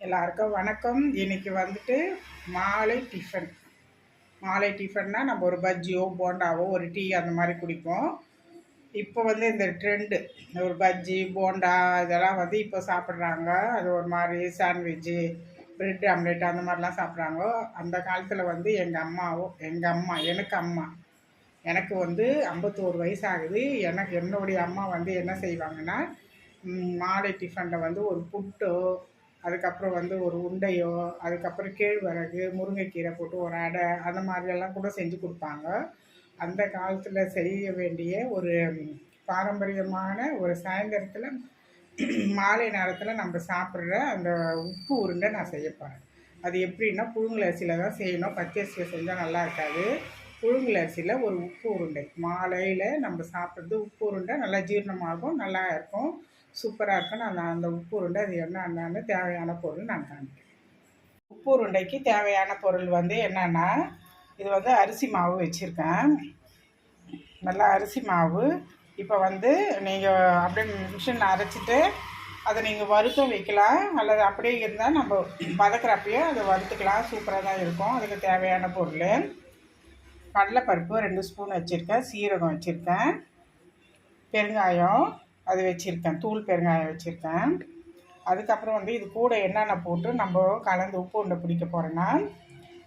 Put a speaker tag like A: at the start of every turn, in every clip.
A: எல்லாருக்கும் வணக்கம். இன்னைக்கு வந்துட்டு மாலை டிஃபன். மாலை டிஃபன்னா நம்ம ஒரு பஜ்ஜியோ போண்டாவோ ஒரு டீ அந்த மாதிரி குடிப்போம். இப்போ வந்து இந்த ட்ரெண்டு ஒரு பஜ்ஜி போண்டா இதெல்லாம் வந்து இப்போ சாப்பிட்றாங்க. அது ஒரு மாதிரி சாண்ட்விட்ஜு ப்ரெட் ஆம்லேட் அந்த மாதிரிலாம் சாப்பிட்றாங்க. அந்த காலத்தில் வந்து எனக்கு வந்து 51 வயசு ஆகுது. என்னுடைய அம்மா வந்து என்ன செய்வாங்கன்னா, மாலை டிஃபனில் வந்து ஒரு புட்டோ, அதுக்கப்புறம் வந்து ஒரு உண்டையோ, அதுக்கப்புறம் கேழ்வரகு முருங்கைக்கீரை போட்டு ஒரு அடை அந்த மாதிரியெல்லாம் கூட செஞ்சு கொடுப்பாங்க. அந்த காலத்தில் செய்ய வேண்டிய ஒரு பாரம்பரியமான ஒரு சாயந்தரத்தில் மாலை நேரத்தில் நம்ம சாப்பிட்ற அந்த உப்பு உருண்டை நான் செய்ய போகிறேன். அது எப்படின்னா புழுங்கல் அரிசியில் தான் செய்யணும். பச்சரிசியில் செஞ்சால் நல்லா இருக்காது. புழுங்கல் அரிசியில் ஒரு உப்பு உருண்டை மாலையில் நம்ம சாப்பிட்றது உப்பு உருண்டை நல்லா ஜீரணமாகும், நல்லா இருக்கும், சூப்பராக இருக்கும். நான் அந்த உப்பு உருண்டை அது என்னென்னு தேவையான பொருள் நான் காமிக்கிறேன். உப்பு உருண்டைக்கு தேவையான பொருள் வந்து என்னென்னா, இது வந்து அரிசி மாவு வச்சுருக்கேன், நல்லா அரிசி மாவு. இப்போ வந்து நீங்கள் அப்படியே மிஷினில் அரைச்சிட்டு அதை நீங்கள் வறுத்தும் வைக்கலாம், அல்லது அப்படியே இருந்தால் நம்ம வதக்கிறப்பையே அதை வறுத்துக்கலாம், சூப்பராக தான் இருக்கும். அதுக்கு தேவையான பொருள் கடலைப்பருப்பு 2 ஸ்பூன் வச்சுருக்கேன், சீரகம் வச்சுருக்கேன், பெருங்காயம் அது வச்சுருக்கேன், தூள் பெருங்காயம் வச்சுருக்கேன். அதுக்கப்புறம் வந்து இது கூட என்னென்ன போட்டு நம்ம கலந்து உப்பு உருண்டை பிடிக்க போகிறேன்னா,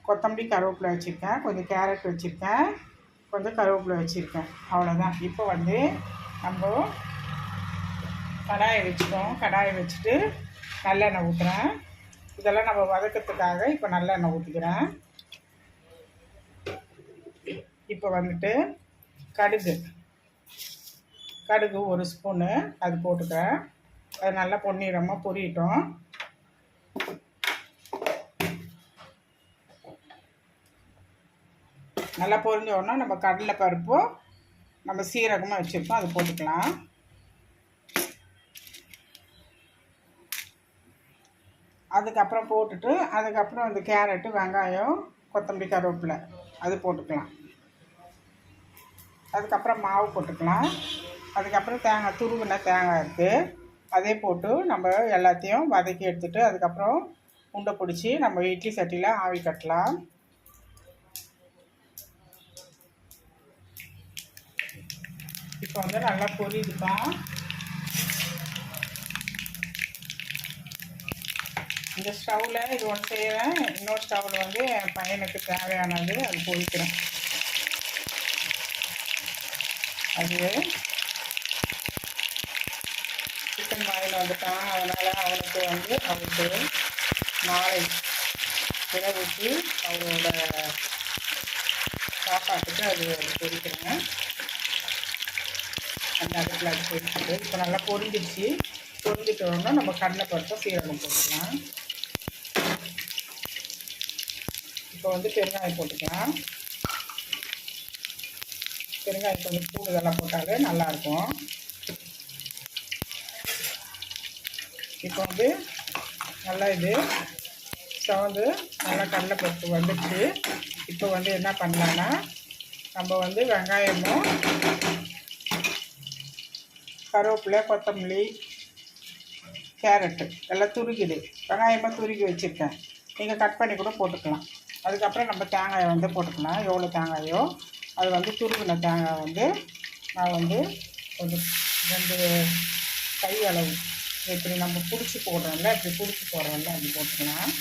A: கொத்தமல்லி கருவேப்பிலை வச்சுருக்கேன், கொஞ்சம் கேரட் வச்சுருக்கேன், கொஞ்சம் கருவேப்பிலை வச்சுருக்கேன், அவ்வளோதான். இப்போ வந்து நம்ம கடாயை வச்சுக்கோம். கடாயை வச்சுட்டு நல்லெண்ணெய் ஊற்றுறேன். இதெல்லாம் நம்ம வதக்கிறதுக்காக இப்போ நல்லெண்ணெய் ஊற்றிக்கிறேன். இப்போ வந்துட்டு கடுகு 1 ஸ்பூனு அது போட்டுக்கிறேன். அது நல்லா பொன்னிறமாக பொரியட்டும். நல்லா பொரிஞ்சோன்னா நம்ம கடலை பருப்பும் நம்ம சீரகமாக வச்சுருக்கோம், அது போட்டுக்கலாம். அதுக்கப்புறம் போட்டுட்டு அதுக்கப்புறம் அந்த கேரட்டு வெங்காயம் கொத்தமல்லி கருவேப்பிலை அது போட்டுக்கலாம். அதுக்கப்புறம் மாவு போட்டுக்கலாம். அதுக்கப்புறம் துருவின தேங்காய் இருக்குது, அதே போட்டு நம்ம எல்லாத்தையும் வதக்கி எடுத்துகிட்டு அதுக்கப்புறம் உண்டை பிடிச்சி நம்ம இட்லி சட்டியில் ஆவி கட்டலாம். இப்போ வந்து நல்லா பொரியுதுப்பா. இந்த ஸ்டவ்வில் இது ஒன்று செய்கிறேன், இன்னொரு ஸ்டவ்வில் வந்து என் பையனுக்கு தேவையானது அது பொரிக்கிறேன். அது சிக்கன் வாயில் வந்துட்டான், அதனால் அவருக்கு நாளை இரவுக்கு அவரோட சாப்பாட்டுக்கு அது பொரிக்கிறேன். அந்த அடுப்பில் அது பொரிச்சிட்டு இப்போ நல்லா பொரிஞ்சிட்டோன்னா நம்ம கடலைப்பருப்பை சீரகம் போட்டுக்கலாம். இப்போ வந்து பெருங்காயம் போட்டுக்கலாம். பெருங்காயம் கொஞ்சம் கூடுதலாக போட்டாலே நல்லாயிருக்கும். இப்போ வந்து நல்லா இது சவந்து நல்லா கடலைப்பருப்பு வந்துடுச்சு. இப்போ வந்து என்ன பண்ணலான்னா, நம்ம வந்து வெங்காயமும் கருவேப்பிலை கொத்தமல்லி கேரட்டு எல்லாம் துருக்கிது, வெங்காயமாக துருக்கி வச்சுருக்கேன், நீங்கள் கட் பண்ணி கூட போட்டுக்கலாம். அதுக்கப்புறம் நம்ம தேங்காயை வந்து போட்டுக்கலாம். எவ்வளோ தேங்காயோ அது வந்து துருவின தேங்காய் வந்து நான் வந்து கொஞ்சம் 2 கை அளவு இப்படி நம்ம பிடிச்சி போடுறோம்ல, அப்படி போட்டுக்கலாம்.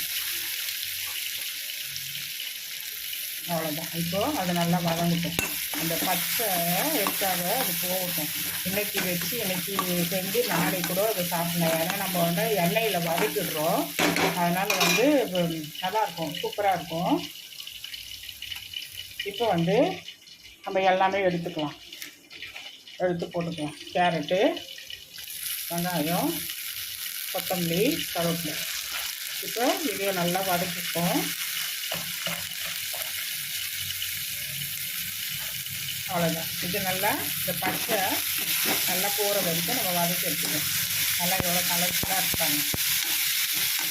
A: அவ்வளோதான். இப்போது அது நல்லா வதங்கட்டும், அந்த பச்சை எடுக்காத அது போகட்டும். இன்னைக்கு செஞ்சு நாளைக்கு கூட அதை சாப்பிடலாம். ஏன்னா நம்ம வந்து எண்ணெயில் வதக்கிடுறோம், அதனால் வந்து நல்லாயிருக்கும், சூப்பராக இருக்கும். இப்போ வந்து நம்ம எல்லாமே எடுத்து போட்டுக்கலாம். கேரட்டு வெங்காயம் கொத்தமல்லி கருவேப்பிலை. இப்போ இதையும் நல்லா வதக்கிப்போம். அவ்வளோதான். இது நல்லா இந்த பச்சை நல்லா போகிற வரைக்கும் நம்ம வதக்கி எடுத்துக்கணும். நல்லா எவ்வளோ கலர்ஃபுல்லாக இருப்பாங்க,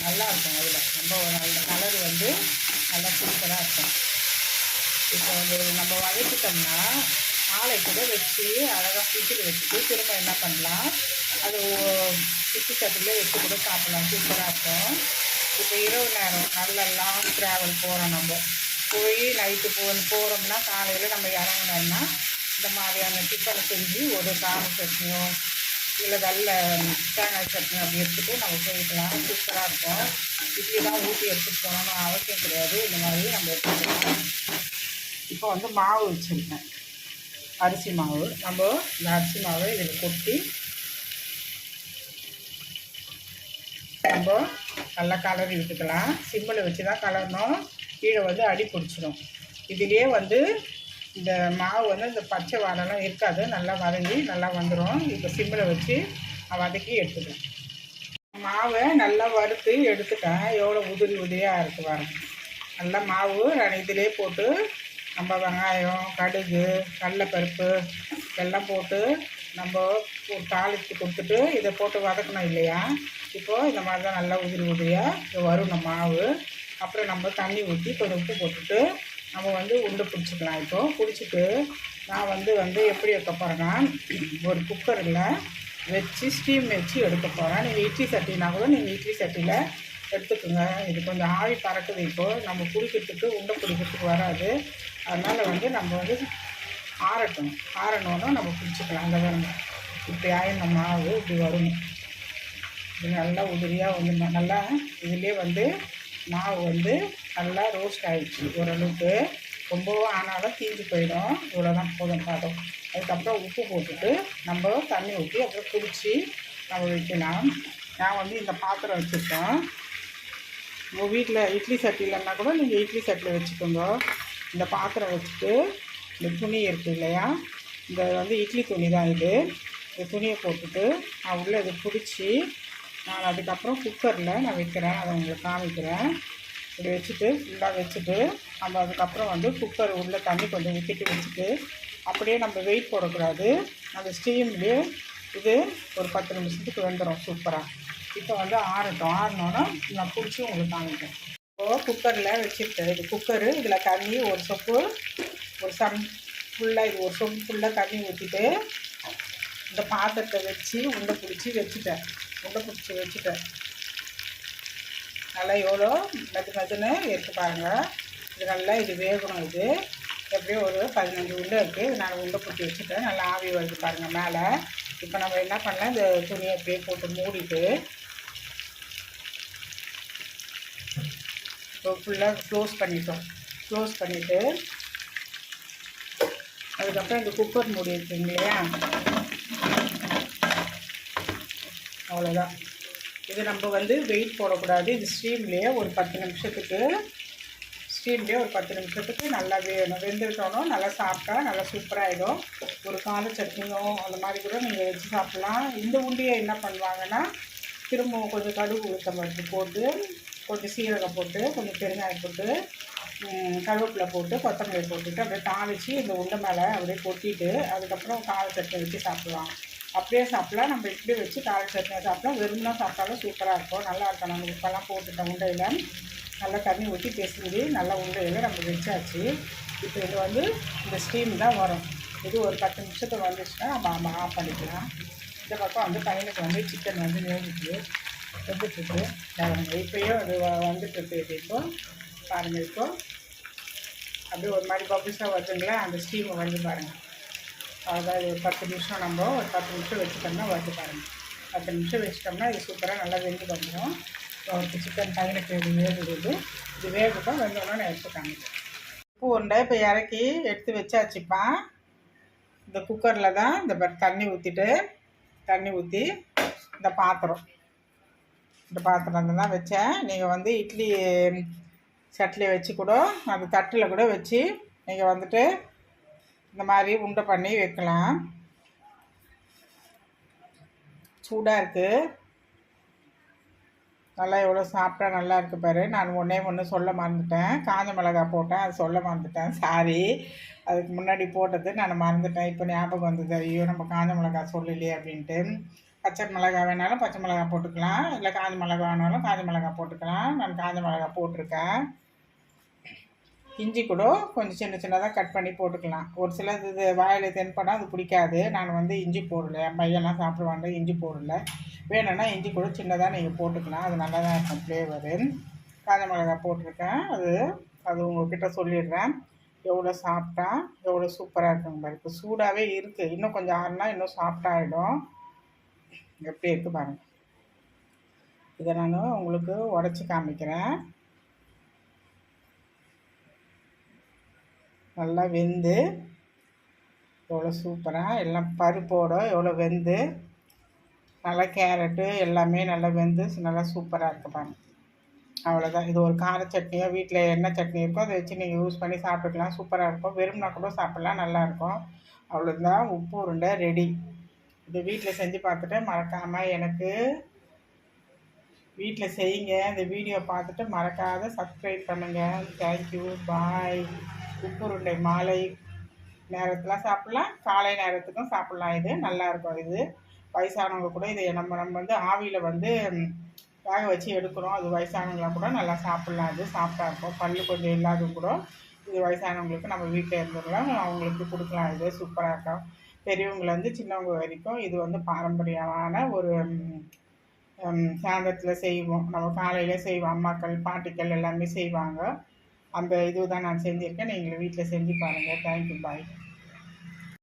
A: நல்லாயிருக்கும். அதில் ரொம்ப நல்ல கலர் வந்து நல்லா சூப்பராக இருக்கும். இப்போ வந்து நம்ம வதக்கிட்டோம்னா ஆளை கூட வச்சு அழகாக ஃப்ரிட்ஜில் வச்சுட்டு திரும்ப என்ன பண்ணலாம், அது இட்லி சட்டிலே வச்சு கூட சாப்பிட்லாம், சூப்பராக இருக்கும். இப்போ இரவு நேரம் நல்ல லாங் ட்ராவல் போகிறோம். நம்ம போய் நைட்டு போகிறோம்னா காலையில் நம்ம இறங்கினோம்னா இந்த மாதிரியான டிஃபனை செஞ்சு ஒரு கார சட்னியோ இல்லை வெள்ளை தேங்காய் சட்னி அப்படி எடுத்துகிட்டு நம்ம போய்க்கலாம். சூப்பராக இருக்கும். இட்லி தான் ஊற்றி எடுத்துகிட்டு போகணும்னு அவசியம் கிடையாது. இந்த மாதிரி நம்ம எடுத்துக்கலாம். இப்போ வந்து மாவு வச்சுருக்கேன், அரிசி மாவு. நம்ம இந்த அரிசி மாவை இதில் கொட்டி நம்ம நல்லா கலரி விட்டுக்கலாம். சிம்மில் வச்சு தான் கலரணும், கீழே வந்து அடி பிடிச்சிடும். இதிலே வந்து இந்த மாவு வந்து இந்த பச்சை வாடெல்லாம் இருக்காது, நல்லா வதங்கி நல்லா வந்துடும். இப்போ சிம்மில் வச்சு வதக்கி எடுத்துக்கலாம். மாவை நல்லா வறுத்து எடுத்துட்டேன். எவ்வளோ உதிரி உதிரியாக இருக்குது பாருங்க. நல்லா மாவு நான் இதிலே போட்டு நம்ம வெங்காயம், கடுகு, கடலைப்பருப்பு எல்லாம் போட்டு நம்ம தாளித்து கொடுத்துட்டு இதை போட்டு வதக்கணும் இல்லையா. இப்போது இந்த மாதிரி தான் நல்லா உதிரி உதிரியாக வரும் நம்ம மாவு. அப்புறம் நம்ம தண்ணி ஊற்றி கொஞ்சம் உப்பு போட்டுட்டு நம்ம வந்து உருண்டை பிடிச்சிக்கலாம். இப்போது பிடிச்சிட்டு நான் வந்து எப்படி வைக்க போகிறேன்னா, ஒரு குக்கரில் வச்சு ஸ்டீம் வச்சு எடுக்க போகிறேன். நீங்கள் இட்லி சட்டினா கூட நீங்கள் இட்லி சட்டியில் எடுத்துக்கோங்க. இது கொஞ்சம் ஆவி பறக்குது. இப்போது நம்ம பிடிக்கிறதுக்கு உருண்டை பிடிக்கிறதுக்கு வராது. அதனால் வந்து நம்ம வந்து ஆறணுன்னா நம்ம பிடிச்சிக்கலாம். அந்த வேணும் இப்படி ஆயின மாவு இப்படி வரும். இது நல்லா உதிரியாக வந்து நல்லா இதிலே வந்து மாவு வந்து நல்லா ரோஸ்ட் ஆகிடுச்சு ஓரளவுக்கு. ரொம்பவும் ஆனாலும் தீஞ்சு போயிடும். இவ்வளோ தான் போதும் பாதம். அதுக்கப்புறம் உப்பு போட்டுட்டு நம்ம தண்ணி ஊற்றி அப்புறம் பிடிச்சி நம்ம வைக்கலாம். நான் வந்து இந்த பாத்திரம் வச்சுருக்கேன். உங்கள் வீட்டில் இட்லி சட்டி இல்லைன்னா கூட நீங்கள் இட்லி சட்டியில் வச்சுக்கோங்க. இந்த பாத்திரம் வச்சுட்டு இந்த துணி இருக்குது இல்லையா, இந்த வந்து இட்லி துணி தான் இது. இந்த துணியை போட்டுட்டு நான் உள்ளே இதை பிடிச்சி நான் அதுக்கப்புறம் குக்கரில் நான் வைக்கிறேன். அதை உங்களுக்கு காமிக்கிறேன். இப்படி வச்சுட்டு ஃபுல்லாக வச்சுட்டு நம்ம அதுக்கப்புறம் வந்து குக்கர் உள்ளே தண்ணி கொஞ்சம் ஊற்றிட்டு வச்சுட்டு அப்படியே நம்ம வெயிட் போடக்கூடாது. அந்த ஸ்டீம்லேயே இது ஒரு 10 நிமிஷத்துக்கு வெந்துடும் சூப்பராக. இப்போ வந்து ஆறினோன்னா நான் பிடிச்சி உங்களுக்கு காமிக்கிறேன். இப்போது குக்கரில் வச்சுருக்கேன். இது குக்கரு. இதில் தண்ணி ஒரு சொப்பு, ஒரு சம் ஃபுல்லாக இது ஒரு சொம்பு ஃபுல்லாக தண்ணி ஊற்றிட்டு இந்த பாத்திரத்தை வச்சு உருண்டை பிடிச்சி வச்சுட்டேன். நல்லா எவ்வளோ மெதுன்னு எடுத்து பாருங்கள். இது நல்லா இது வேகணும். இது எப்படியும் ஒரு 15 உருண்டை இருக்குது. நான் உருண்டை பிடிச்சி வச்சுட்டேன். நல்லா ஆவி வருது பாருங்கள் மேலே. இப்போ நம்ம என்ன பண்ணலாம், இந்த துணியை அப்படியே போட்டு மூடிட்டு இப்போ ஃபுல்லாக க்ளோஸ் பண்ணிவிட்டு அதுக்கப்புறம் இந்த குக்கர் மூடி இருக்குங்க இல்லையா, அவ்வளோதான். இது நம்ம வந்து வெயிட் போடக்கூடாது. இது ஸ்டீம்லேயே ஒரு 10 நிமிஷத்துக்கு நல்லா வெந்துட்டோன்னா நல்லா சாப்பிட்டா நல்லா சூப்பராகிடும். ஒரு கார சட்னியோ அந்த மாதிரி கூட நீங்கள் வச்சு சாப்பிட்லாம். இந்த உண்டியை என்ன பண்ணுவாங்கன்னா, திரும்பவும் கொஞ்சம் கடுகு உளுத்தம் பருப்பு போட்டு, கொஞ்சம் சீரகம் போட்டு, கொஞ்சம் பெருங்காயம் போட்டு, கருவேப்பிலை போட்டு, கொத்தமல்லி போட்டுட்டு அப்படியே தாளித்து இந்த உண்டை மேலே அப்படியே கொட்டிட்டு அதுக்கப்புறம் கார சட்னி வச்சு சாப்பிடுவாங்க. அப்படியே சாப்பிட்லாம். நம்ம இப்படி வச்சு கார சட்னியை சாப்பிட்லாம். வெறும்னா சாப்பிட்டாலும் சூப்பராக இருக்கும். நல்லா இருக்கும். நம்ம உப்பெல்லாம் போட்டுட்டோம். உண்டையில் நல்லா தண்ணி ஊற்றி பேசுஞ்சு நல்லா உண்டையில் நம்ம வச்சாச்சு. இப்போ இது வந்து இந்த ஸ்டீம் தான் வரும். இது ஒரு 10 நிமிஷத்துக்கு வந்துச்சுன்னா நம்ம ஆஃப் பண்ணிக்கலாம். இந்த பக்கம் வந்து பையனுக்கு வந்து சிக்கன் வந்து வந்துட்டுருக்கு. இப்போயும் அது வந்துட்டுருக்கு. இப்போ பாருங்கள். இப்போ அப்படியே ஒரு மாதிரி பபிள்ஸாக வருதுங்களா, அந்த ஸ்டீமை வந்து பாருங்கள். அதாவது ஒரு 10 நிமிஷம் நம்ம ஒரு 10 நிமிஷம் வச்சுட்டோம்னா வருது பாருங்கள். 10 நிமிஷம் வச்சுட்டோம்னா இது சூப்பராக நல்லா வெந்து வந்துடும். அவருக்கு சிக்கன் பையனுக்கு இது வேகுது. இது வேகட்டும். வெந்தோன்னா நான் எடுத்துக்காங்க. உப்பு உருண்டை இப்போ இறக்கி எடுத்து வச்சாச்சுப்பா. இந்த குக்கரில் தான் இந்த தண்ணி ஊற்றி இந்த பாத்திரம் தான் வச்சேன். நீங்கள் வந்து இட்லி சட்டில் வச்சு கூட அந்த தட்டில் கூட வச்சு நீங்கள் வந்துட்டு இந்த மாதிரி உருண்டை பண்ணி வைக்கலாம். சூடாக இருக்குது. நல்லா எவ்வளோ சாப்பிட்டா நல்லா இருக்குது பாரு. நான் ஒன்று சொல்ல மறந்துட்டேன். காஞ்ச மிளகா போட்டேன், அது சொல்ல மறந்துட்டேன். சாரி, அதுக்கு முன்னாடி போட்டது நான் மறந்துட்டேன். இப்போ ஞாபகம் வந்தது. ஐயோ நம்ம காஞ்ச மிளகா சொல்லலையே அப்படின்ட்டு. பச்சை மிளகா வேணாலும் பச்சை மிளகா போட்டுக்கலாம், இல்லை காஞ்ச மிளகா வேணாலும் காஞ்ச மிளகா போட்டுக்கலாம். நான் காஞ்ச மிளகா போட்டிருக்கேன். இஞ்சி கூட கொஞ்சம் சின்னதாக கட் பண்ணி போட்டுக்கலாம். ஒரு சிலது இது வாயில் தென்பட்டால் அது பிடிக்காது. நான் வந்து இஞ்சி போடல. என் பையெல்லாம் சாப்பிடுவாங்க, இஞ்சி போடல. வேணும்னா இஞ்சி கூட சின்னதாக நீங்கள் போட்டுக்கலாம். அது நல்லா தான் இருக்கும் ஃப்ளேவரு. காஞ்ச மிளகாய் போட்டிருக்கேன். அது உங்கள்கிட்ட சொல்லிடுறேன். எவ்வளோ சாப்பிட்டா எவ்வளோ சூப்பராக இருக்குங்க பாருங்க. இப்போ சூடாகவே இருக்குது. இன்னும் கொஞ்சம் ஆறுனா இன்னும் சாஃப்டாகிடும். எப்படி இருக்குது பாருங்கள். இதை நான் உங்களுக்கு உடச்சி காமிக்கிறேன். நல்லா வெந்து எவ்வளோ சூப்பராக எல்லாம் பருப்போடு எவ்வளோ வெந்து நல்லா கேரட்டு எல்லாமே நல்லா வெந்து நல்லா சூப்பராக இருக்குது பாருங்கள். அவ்வளோதான். இது ஒரு கார சட்னியோ வீட்டில் என்ன சட்னி இருக்கோ அதை வச்சு நீங்கள் யூஸ் பண்ணி சாப்பிட்டுக்கலாம். சூப்பராக இருக்கும். வெறும்னா கூட சாப்பிட்லாம், நல்லாயிருக்கும். அவ்வளோதான், உப்பு உருண்டை ரெடி. இது வீட்டில் செஞ்சு பார்த்துட்டு மறக்காமல் எனக்கு வீட்டில் செய்யுங்க. இந்த வீடியோ பார்த்துட்டு மறக்காத சப்ஸ்கிரைப் பண்ணுங்கள். தேங்க்யூ, பாய். உப்பு உருண்டை மாலை நேரத்தில் சாப்பிட்லாம், காலை நேரத்துக்கும் சாப்பிட்லாம். இது நல்லாயிருக்கும். இது வயசானவங்க கூட இதை நம்ம வந்து ஆவியில் வந்து வேக வச்சு எடுக்கிறோம். அது வயசானவங்களாம் கூட நல்லா சாப்பிட்லாம். அது சாப்பிட்டா இருக்கும். பல் கொஞ்சம் இல்லாதவங்க கூட இது வயசானவங்களுக்கு நம்ம வீட்டில் இருந்துடலாம், அவங்களுக்கு கொடுக்கலாம். இது சூப்பராக இருக்கும். பெரியவங்கலேருந்து சின்னவங்க வரைக்கும் இது வந்து பாரம்பரியமான ஒரு சாதத்தில் செய்வோம். நம்ம காலையில் செய்வோம். அம்மாக்கள் பாட்டிகள் எல்லாமே செய்வாங்க. அந்த இது தான் நான் செஞ்சுருக்கேன். நீங்கள் வீட்டில் செஞ்சு பாருங்கள். தேங்க்யூ, பாய்.